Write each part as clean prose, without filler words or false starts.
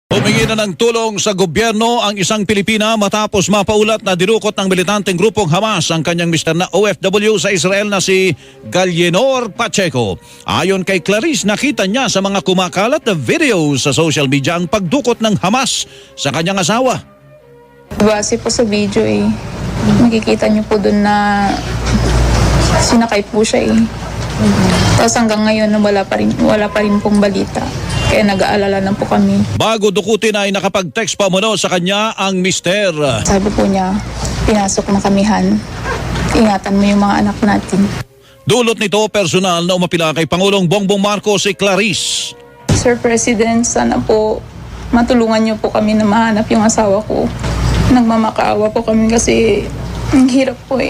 Humingi na ng tulong sa gobyerno ang isang Pilipina matapos mapaulat na dinukot ng militanteng grupong Hamas ang kanyang mister na OFW sa Israel na si Galyenor Pacheco. Ayon kay Clarice, nakita niya sa mga kumakalat na videos sa social media ang pagdukot ng Hamas sa kanyang asawa. Base po sa video makikita niyo po dun na sinakay po siya Tapos hanggang ngayon wala pa rin pong balita. Kaya nag-aalala na po kami. Bago dukutin ay nakapag-text pa muna sa kanya ang mister. Sabi po niya, pinasok na kamihan. Ingatan mo yung mga anak natin. Dulot nito personal na umapila kay Pangulong Bongbong Marcos si Clarice. Sir President, sana po matulungan niyo po kami na mahanap yung asawa ko. Nagmamakaawa po kami kasi ang hirap po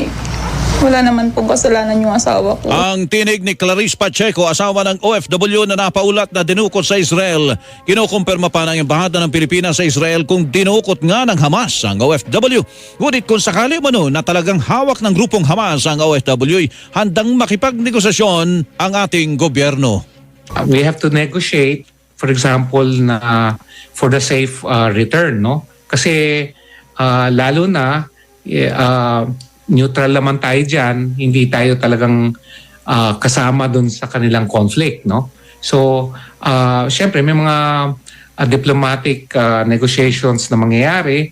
Wala naman pong kasalanan yung asawa ko. Ang tinig ni Clarice Pacheco, asawa ng OFW na napaulat na dinukot sa Israel. Kinukumpirma pa ng embahada ng Pilipinas sa Israel kung dinukot nga ng Hamas ang OFW. Ngunit kung sakali na talagang hawak ng grupong Hamas ang OFW, handang makipagnegosasyon ang ating gobyerno. We have to negotiate, for example, na for the safe return, no? Kasi lalo na neutral naman tayo dyan, hindi tayo talagang kasama dun sa kanilang conflict, no? So, syempre may mga diplomatic negotiations na mangyayari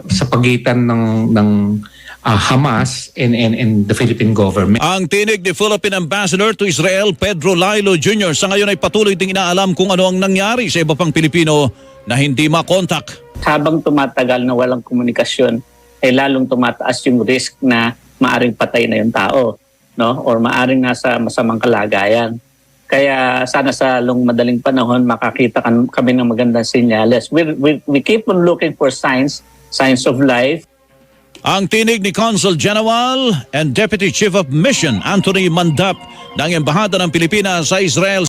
sa pagitan ng Hamas and the Philippine government. Ang tinig ni Philippine Ambassador to Israel, Pedro Lailo Jr. sa ngayon ay patuloy ding inaalam kung ano ang nangyari sa iba pang Pilipino na hindi makontak. Habang tumatagal na walang komunikasyon, ay lalong tumataas yung risk na maaring patay na yung tao, no? Or maaring nasa masamang kalagayan. Kaya sana sa madaling panahon makakita kami ng magandang senyales. We keep on looking for signs of life. Ang tinig ni Consul General and Deputy Chief of Mission Anthony Mandap ng Embahada ng Pilipinas sa Israel.